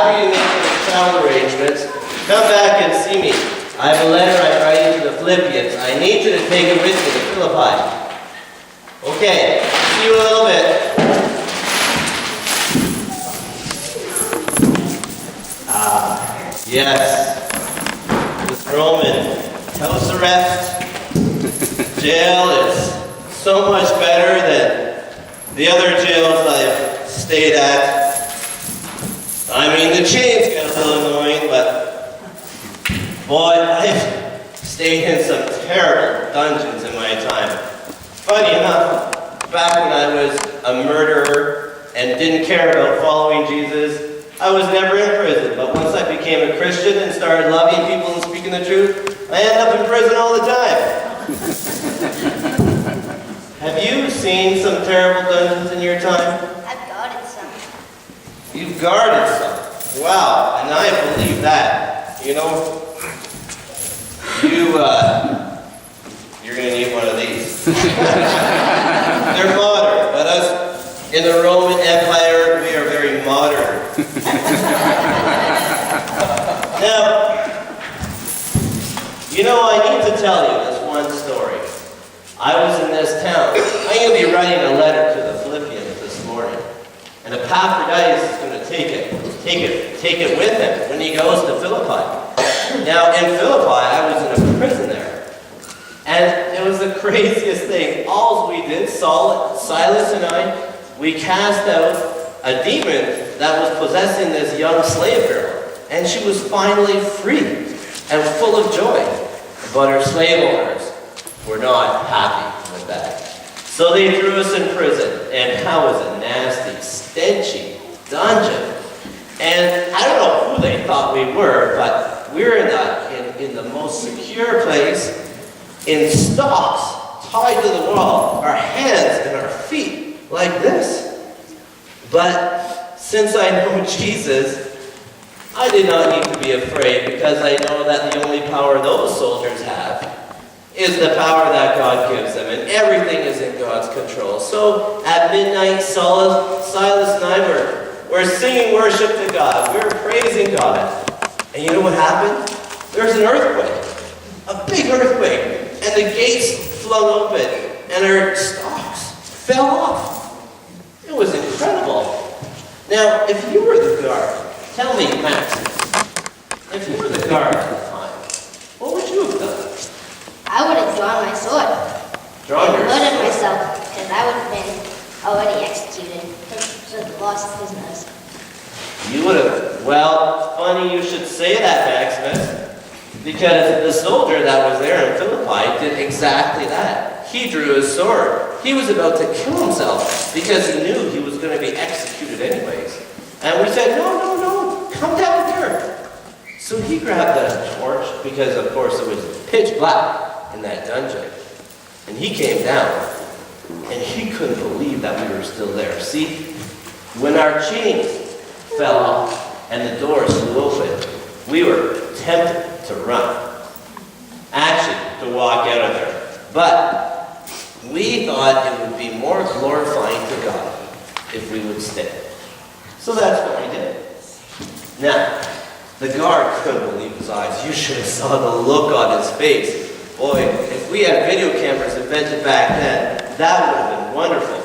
Happy to make some travel arrangements. Come back and see me. I have a letter I'm writing to the Philippians. I need you to take it with me to Philippi. Okay, see you in a little bit. Yes. This Roman house arrest, jail is so much better than the other jails I've stayed at. I mean, the chains get a little annoying, but boy, I've stayed in some terrible dungeons in my time. Funny enough, back when I was a murderer and didn't care about following Jesus, I was never in prison. But once I became a Christian and started loving people and speaking the truth, I end up in prison all the time. Have you seen some terrible dungeons in your time? I've guarded some. You've guarded some. Wow, and I believe that. You know, you're going to need one of these. They're modern, but us in the Roman Empire, we are very modern. Now, you know, I need to tell you this one story. I was in this town. I'm going to be writing a letter to the Philippians this morning. And Epaphroditus is going to take it with him when he goes to Philippi. Now, in Philippi, I was in a prison there. And it was the craziest thing. All we did, Silas and I, we cast out a demon that was possessing this young slave girl. And she was finally free and full of joy. But her slave owners were not happy with that. So they threw us in prison. And that was a nasty, stenchy dungeon. And I don't know who they thought we were, but we were in the most secure place, in stocks tied to the wall, our hands and our feet like this. But since I know Jesus, I did not need to be afraid, because I know that the only power those soldiers have is the power that God gives them, and everything is in God's control. So at midnight, Silas and I were singing worship to God. We were praising God. And you know what happened? There was an earthquake, a big earthquake, and the gates flung open, and our stocks fell off. It was incredible. Now, if you were the guard, tell me, Max, if you were the guard at the time, what would you have done? I would have drawn my sword. Drawn your Murdered sword? myself, because I would have been already executed. Just lost prisoners. You would have. Well, funny you should say that, Maximus, because the soldier that was there in Philippi did exactly that. He drew his sword. He was about to kill himself because he knew he was going to be executed anyways. And we said, no, come down here. So he grabbed a torch, because of course it was pitch black in that dungeon. And he came down, and he couldn't believe that we were still there. See, when our chains fell off and the doors flew open, we were tempted to run. Actually, to walk out of there. But we thought it would be more glorifying to God if we would stay. So that's what we did. Now, the guard couldn't believe his eyes. You should have saw the look on his face. Boy, if we had video cameras invented back then, that would have been wonderful.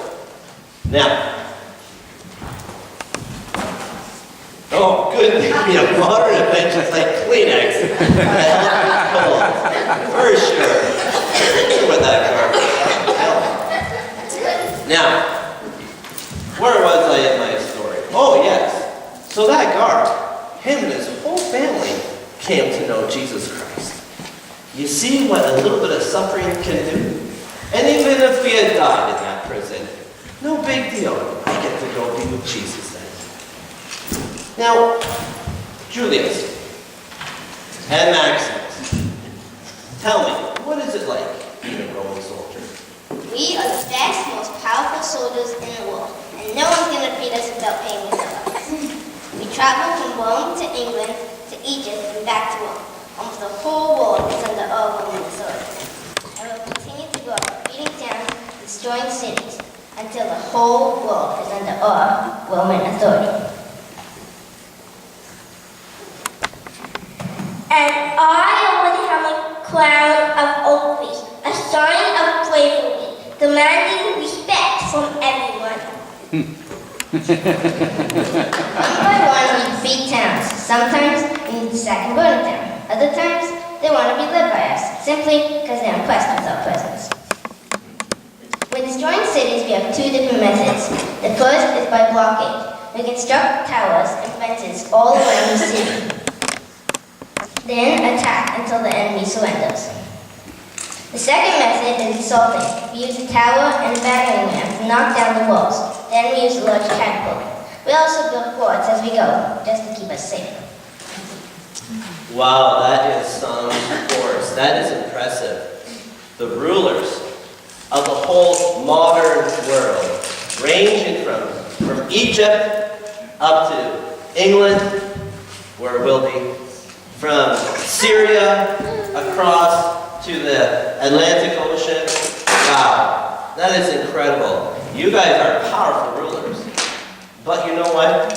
Now, oh, good, you know, modern inventions like Kleenex. For sure. With that guard. Now, where was I in my story? Oh, yes. So that guard, him and his whole family came to know Jesus Christ. You see what a little bit of suffering can do? And even if we had died in that prison, no big deal. I get to go be with Jesus then. Now, Julius and Maximus, tell me, what is it like being a Roman soldier? We are the best, most powerful soldiers in the world, and no one's going to beat us without paying us a lot. We traveled from Rome to England to Egypt and back to Rome. Almost the whole world is under our Roman authority. And we'll continue to go, beating down, destroying cities, until the whole world is under our Roman authority. And I would have a crown of oak leaves, a sign of bravery, demanding respect from everyone. One by one, we beat towns. Sometimes we need to sack and burn them. Other times, they want to be led by us, simply because they're impressed with our presence. With destroying cities, we have two different methods. The first is by blockade. We construct towers and fences all around the city. Then attack until the enemy surrenders. The second method is assaulting. We use a tower and a battering ram to knock down the walls. Then we use a large catapult. We also build forts as we go, just to keep us safe. Wow, that is some force. That is impressive. The rulers of the whole modern world, ranging from Egypt up to England, where we'll be, from Syria across to the Atlantic Ocean. Wow, that is incredible. You guys are powerful rulers. But you know what?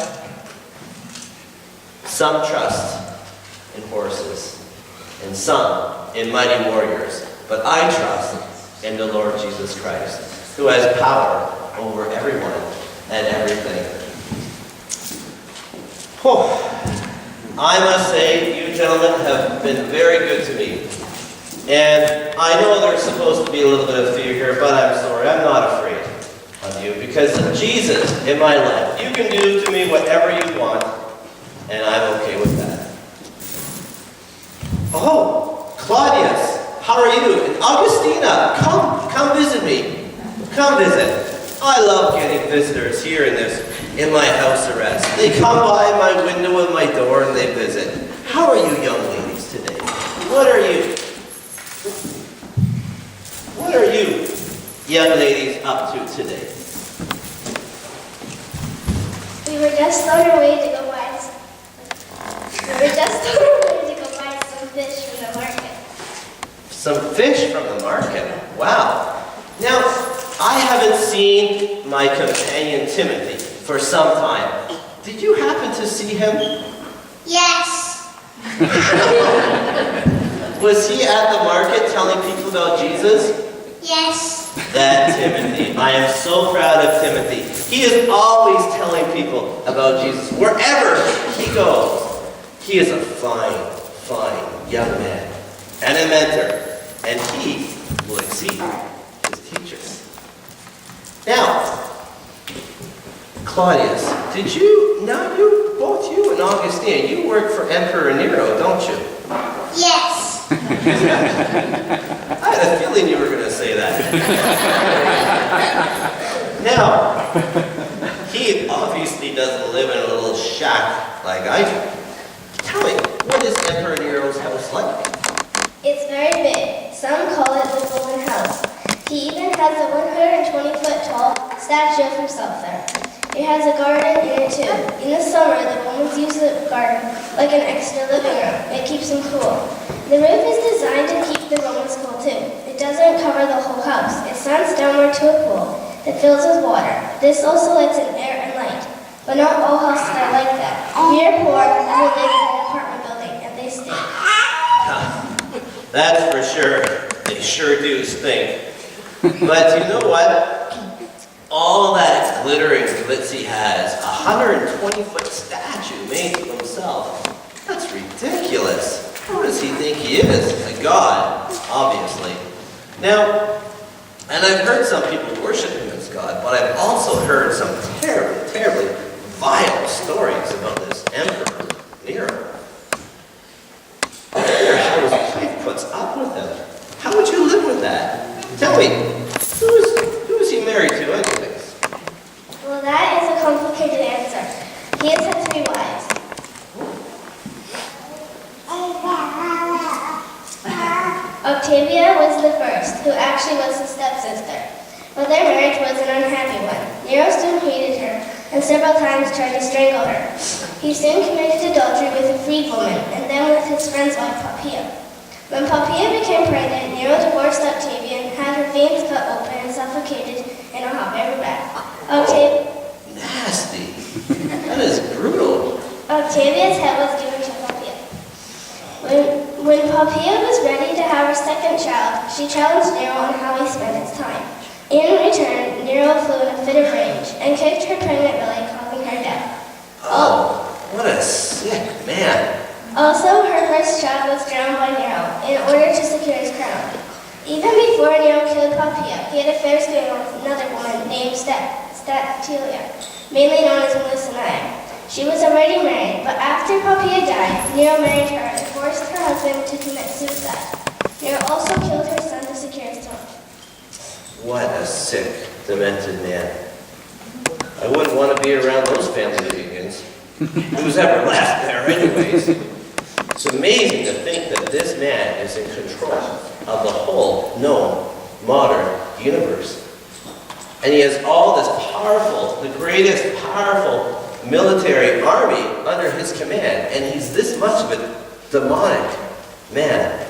Some trust in horses, and some in mighty warriors. But I trust in the Lord Jesus Christ, who has power over everyone and everything. Whew. I must say, you gentlemen have been very good to me. And I know there's supposed to be a little bit of fear here, but I'm sorry, I'm not afraid of you, because of Jesus in my life. You can do to me whatever you want, and I'm okay with that. Oh, Claudius, how are you? And Augustina, come visit me. Come visit. I love getting visitors here in my house arrest. They come by my window and my door and they visit. How are you young ladies today? What are you young ladies up to today? We were just on our way to go buy some fish from the market. Some fish from the market. Wow. Now, I haven't seen my companion Timothy for some time. Did you happen to see him? Yes. Was he at the market telling people about Jesus? Yes. That Timothy. I am so proud of Timothy. He is always telling people about Jesus. Wherever he goes, he is a fine, fine young man and a mentor. And he will exceed his teachers. Now, Claudius, both you and Augustine, you work for Emperor Nero, don't you? Yes. I had a feeling you were going to say that. Now, he obviously doesn't live in a little shack like I do. Tell me, what is Emperor Nero's house like? It's very big. Some call it the Golden House. He even has a 120-foot tall statue of himself there. It has a garden in it too. In the summer, the Romans use the garden like an extra living room. It keeps them cool. The roof is designed to keep the Romans cool too. It doesn't cover the whole house. It slants downward to a pool that fills with water. This also lets in air and light. But not all houses are like that. We are poor and we live in an apartment building and they stink. That's for sure. They sure do stink. But you know what? All that glittering glitz he has, a 120-foot statue made of himself. That's ridiculous. Who does he think he is? A god, obviously. Now, and I've heard some people worship him as God, but I've also heard some terribly, terribly vile stories about this Emperor Nero. I wonder how his wife puts up with him. How would you live with that? Tell me, who is he married to anyways? Well, that is a complicated answer. He has had 3 wives. Octavia was the first, who actually was his stepsister. But their marriage was an unhappy one. Nero soon hated her, and several times tried to strangle her. He soon committed adultery with a freed woman, and then with his friend's wife, Poppaea. When Poppaea became pregnant, Nero divorced Octavia and had her veins cut open and suffocated in a hot air bath. Nasty. That is brutal. Octavia's head was given to Poppaea. When When Poppea was ready to have her second child, she challenged Nero on how he spent his time. In return, Nero flew in a fit of rage and kicked her pregnant belly, causing her death. Oh, what a sick man. Also, her first child was drowned by Nero in order to secure his crown. Even before Nero killed Poppea, he had affairs going on with another woman named Statilia, mainly known as Snyder. She was already married, but after Poppea died, Nero married her and forced her husband to commit suicide. Nero also killed her son to secure his throne. What a sick, demented man. I wouldn't want to be around those family reunions. Who's ever left there anyways? It's amazing to think that this man is in control of the whole known modern universe. And he has all this powerful, the greatest powerful military army under his command, and he's this much of a demonic man.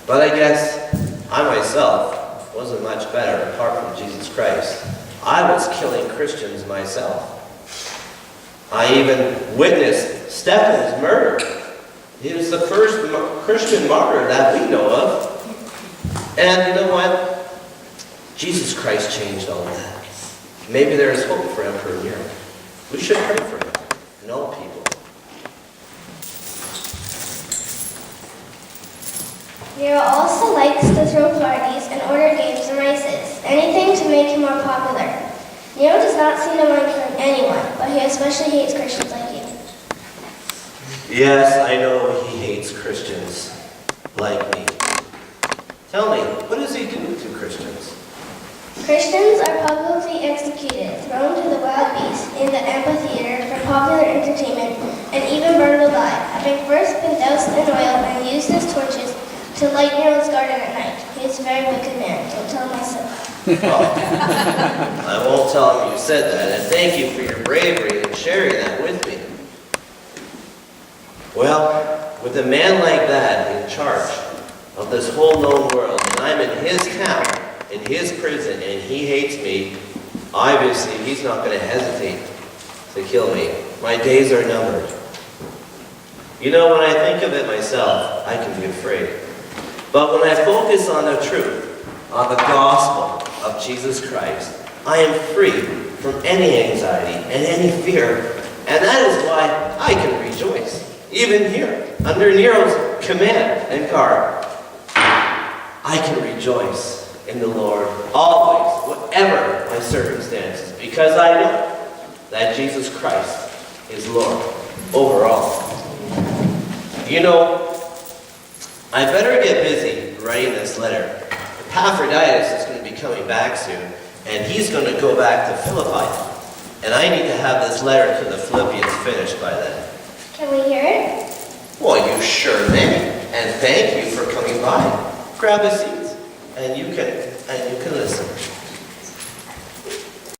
But I guess I myself wasn't much better apart from Jesus Christ. I was killing Christians myself. I even witnessed Stephen's murder. He was the first Christian martyr that we know of. And you know what? Jesus Christ changed all of that. Maybe there is hope for Emperor Nero. We should pray for him and all people. Nero also likes to throw parties and order games and races, anything to make him more popular. Nero does not seem to mind killing anyone, but he especially hates Christians like you. Yes, I know he hates Christians like me. Tell me, what does he do to Christians? Christians are publicly executed, thrown to the wild beasts in the amphitheater for popular entertainment, and even burned alive, having first been doused in oil and used as torches to light Nero's garden at night. He is a very wicked man. Don't tell him I said that. Oh, I won't tell him you said that, and thank you for your bravery in sharing that with me. Well, with a man like that in charge of this whole known world, and I'm in his town, in his prison, and he hates me, obviously he's not going to hesitate to kill me. My days are numbered. You know, when I think of it myself, I can be afraid. But when I focus on the truth, on the gospel of Jesus Christ, I am free from any anxiety and any fear, and that is why I can rejoice, even here, under Nero's command and guard. I can rejoice in the Lord always, whatever my circumstances, because I know that Jesus Christ is Lord over all. You know, I better get busy writing this letter. Epaphroditus is going to be coming back soon, and he's going to go back to Philippi. And I need to have this letter to the Philippians finished by then. Can we hear it? Well, you sure may. And thank you for coming by. Grab a seat, and you can listen.